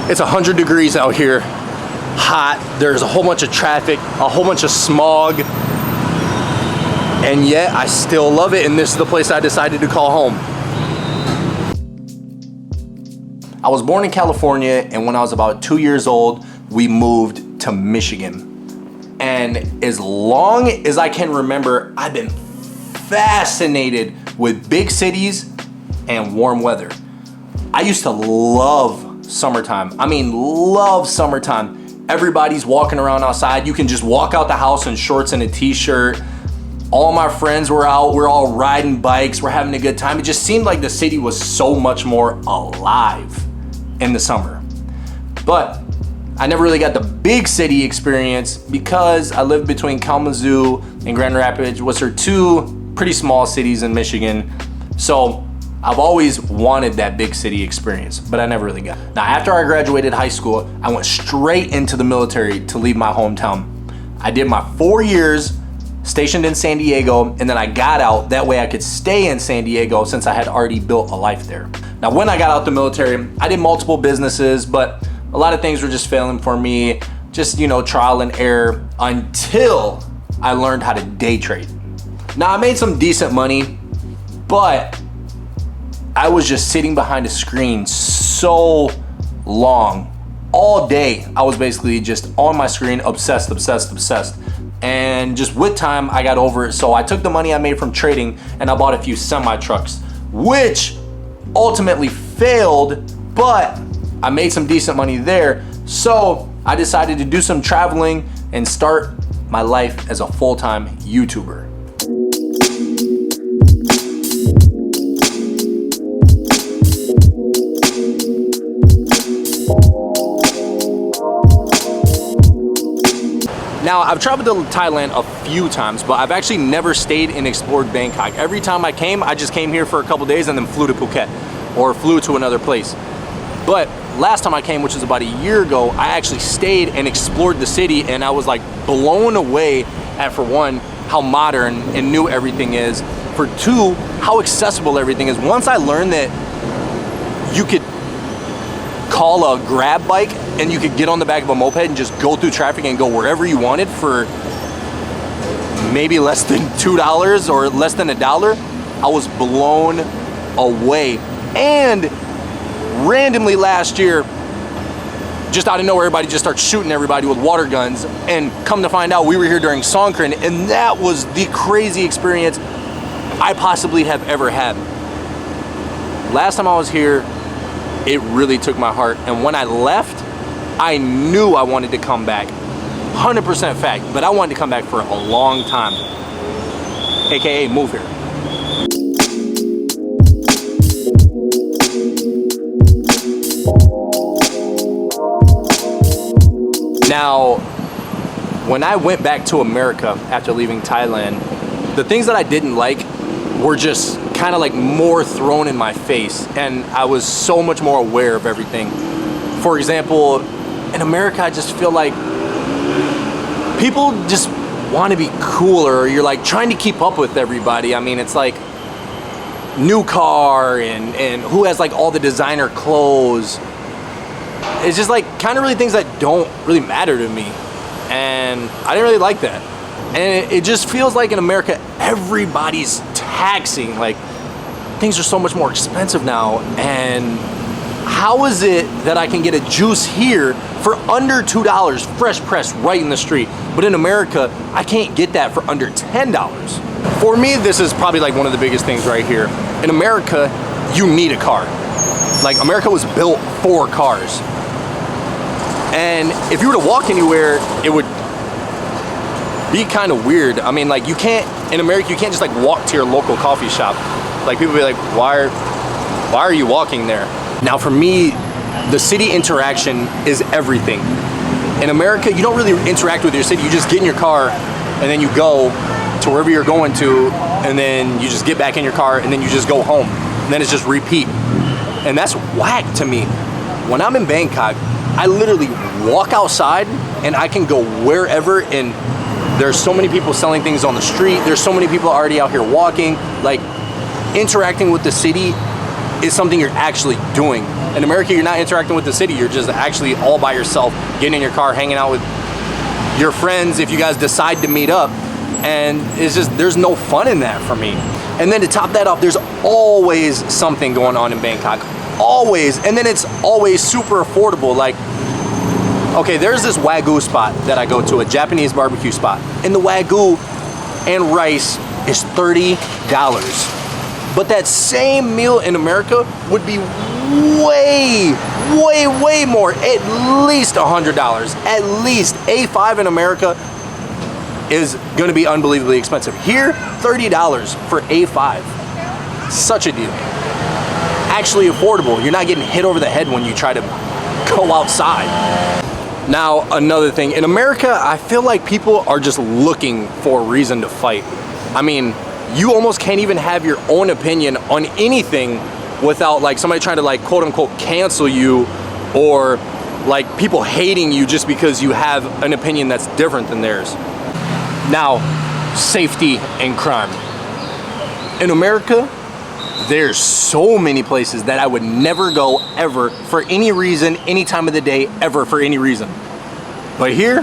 It's 100 degrees out here, hot. There's a whole bunch of traffic, a whole bunch of smog, and yet I still love it, and this is the place I decided to call home. I was born in California, and when I was about 2 years old, we moved to Michigan. And as long as I can remember, I've been fascinated with big cities and warm weather. I used to love summertime. I mean, love summertime. Everybody's walking around outside. You can just walk out the house in shorts and a t-shirt. All my friends were out. We're all riding bikes. We're having a good time. It just seemed like the city was so much more alive in the summer. But I never really got the big city experience because I lived between Kalamazoo and Grand Rapids, which are two pretty small cities in Michigan. So I've always wanted that big city experience, but I never really got it. Now, after I graduated high school, I went straight into the military to leave my hometown. I did my 4 years stationed in San Diego, and then I got out. That way I could stay in San Diego since I had already built a life there. Now, when I got out the military, I did multiple businesses, but a lot of things were just failing for me. Just, you know, trial and error until I learned how to day trade. Now, I made some decent money, but I was just sitting behind a screen so long. All day, I was basically just on my screen, obsessed. And just with time, I got over it. So I took the money I made from trading and I bought a few semi trucks, which ultimately failed, but I made some decent money there. So I decided to do some traveling and start my life as a full-time YouTuber. Now, I've traveled to Thailand a few times, but I've actually never stayed and explored Bangkok. Every time I came, I just came here for a couple days and then flew to Phuket or flew to another place. But last time I came, which was about a year ago, I actually stayed and explored the city, and I was like blown away at, for one, how modern and new everything is. For two, how accessible everything is. Once I learned that you could call a grab bike and you could get on the back of a moped and just go through traffic and go wherever you wanted for maybe less than $2 or less than $1, I was blown away. And randomly last year, just out of nowhere, everybody just starts shooting everybody with water guns, and come to find out we were here during Songkran, and that was the crazy experience I possibly have ever had. Last time I was here, it really took my heart, and when I left, I knew I wanted to come back. 100% fact, but I wanted to come back for a long time. AKA move here. Now, when I went back to America after leaving Thailand, the things that I didn't like were just kind of like more thrown in my face, and I was so much more aware of everything. For example, in America, I just feel like people just want to be cooler. You're like trying to keep up with everybody. I mean, it's like new car and who has like all the designer clothes. It's just like kind of really things that don't really matter to me, and I didn't really like that. And it just feels like in America, everybody's taxing. Like, things are so much more expensive now. And how is it that I can get a juice here for under $2, fresh pressed right in the street? But in America, I can't get that for under $10. For me, this is probably like one of the biggest things right here. In America, you need a car. Like, America was built for cars. And if you were to walk anywhere, it would be kind of weird. I mean, like, you can't, in America, you can't just like walk to your local coffee shop. Like, people be like, why are you walking there? Now, for me, the city interaction is everything. In America, you don't really interact with your city. You just get in your car and then you go to wherever you're going to, and then you just get back in your car and then you just go home. And then it's just repeat. And that's whack to me. When I'm in Bangkok, I literally walk outside and I can go wherever, and there's so many people selling things on the street. There's so many people already out here walking. Like, interacting with the city is something you're actually doing. In America, you're not interacting with the city. You're just actually all by yourself, getting in your car, hanging out with your friends if you guys decide to meet up. And it's just, there's no fun in that for me. And then to top that off, there's always something going on in Bangkok. Always. And then it's always super affordable. Like, okay, there's this Wagyu spot that I go to, a Japanese barbecue spot. And the Wagyu and rice is $30. But that same meal in America would be way more, at least $100. At least A5 in America is gonna be unbelievably expensive. Here, $30 for A5. Such a deal. Actually affordable. You're not getting hit over the head when you try to go outside. Now, another thing, in America, I feel like people are just looking for a reason to fight. I mean, you almost can't even have your own opinion on anything without like somebody trying to like quote unquote cancel you, or like people hating you just because you have an opinion that's different than theirs. Now, safety and crime. In America, there's so many places that I would never go ever for any reason, any time of the day, ever for any reason. But here,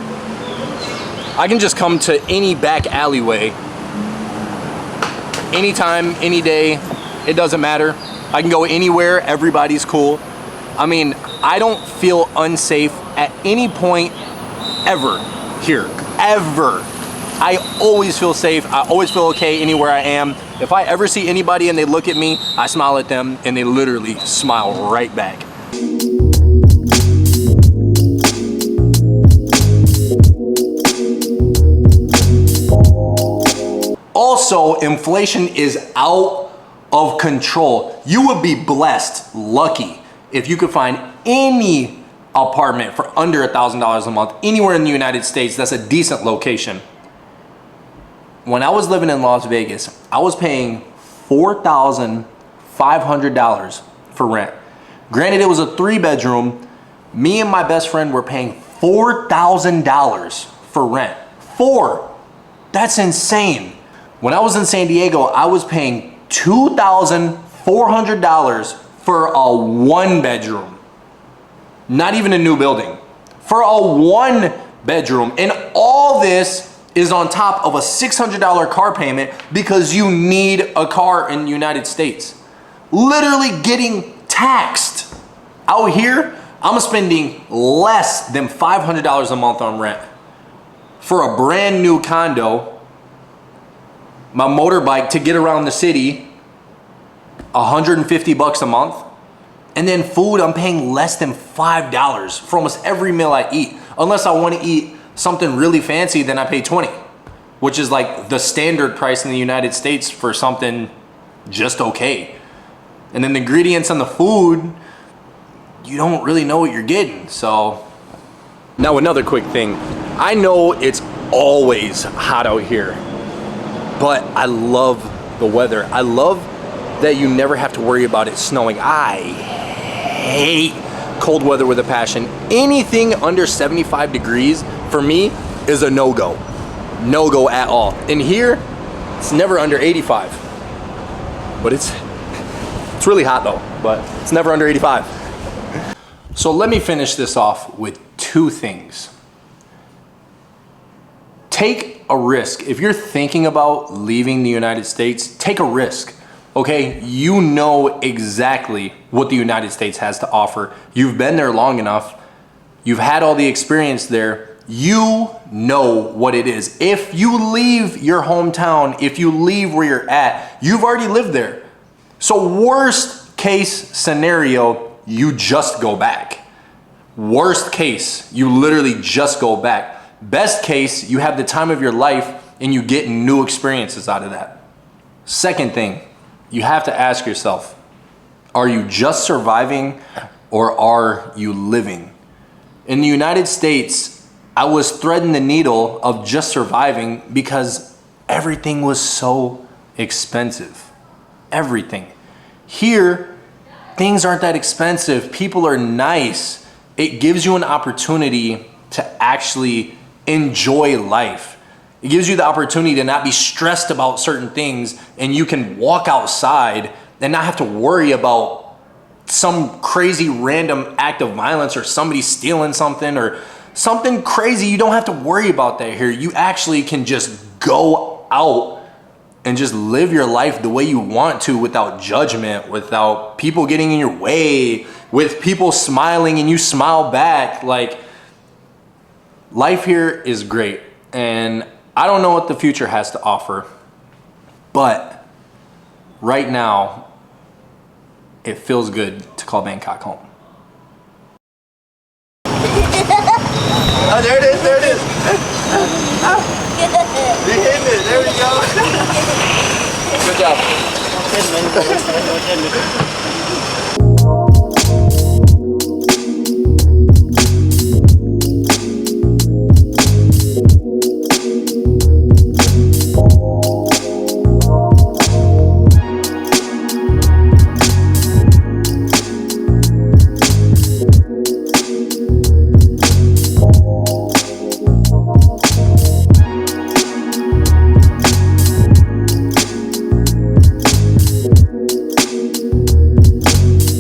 I can just come to any back alleyway anytime, any day, it doesn't matter. I can go anywhere, everybody's cool. I mean, I don't feel unsafe at any point ever here, ever. I always feel safe, I always feel okay anywhere I am. If I ever see anybody and they look at me, I smile at them and they literally smile right back. Also, inflation is out of control. You would be blessed, lucky, if you could find any apartment for under $1,000 a month anywhere in the United States that's a decent location. When I was living in Las Vegas, I was paying $4,500 for rent. Granted, it was a 3-bedroom. Me and my best friend were paying $4,000 for rent. That's insane. When I was in San Diego, I was paying $2,400 for a 1-bedroom. Not even a new building. For a 1-bedroom. And all this is on top of a $600 car payment because you need a car in the United States. Literally getting taxed. Out here, I'm spending less than $500 a month on rent. For a brand new condo, my motorbike to get around the city, $150 a month. And then food, I'm paying less than $5 for almost every meal I eat. Unless I want to eat something really fancy, then I pay $20, which is like the standard price in the United States for something just okay. And then the ingredients on the food, you don't really know what you're getting. So now another quick thing. I know it's always hot out here, but I love the weather. I love that you never have to worry about it snowing. I hate cold weather with a passion. Anything under 75 degrees for me is a no-go. No-go at all. And here, it's never under 85. But it's really hot though, but it's never under 85. So let me finish this off with 2 things. Take a risk. If you're thinking about leaving the United States, take a risk. Okay, you know exactly what the United States has to offer. You've been there long enough. You've had all the experience there. You know what it is. If you leave your hometown, if you leave where you're at, you've already lived there. So worst case scenario, you just go back. Worst case, you literally just go back. Best case, you have the time of your life and you get new experiences out of that. Second thing, you have to ask yourself, are you just surviving or are you living? In the United States, I was threading the needle of just surviving because everything was so expensive. Everything. Here, things aren't that expensive. People are nice. It gives you an opportunity to actually enjoy life. It gives you the opportunity to not be stressed about certain things, and you can walk outside and not have to worry about some crazy random act of violence or somebody stealing something or something crazy. You don't have to worry about that here. You actually can just go out and just live your life the way you want to without judgment, without people getting in your way, with people smiling and you smile back. Like, life here is great. And I don't know what the future has to offer, but right now, it feels good to call Bangkok home. Oh, there it is, there it is. We hit it, there we go. Good job.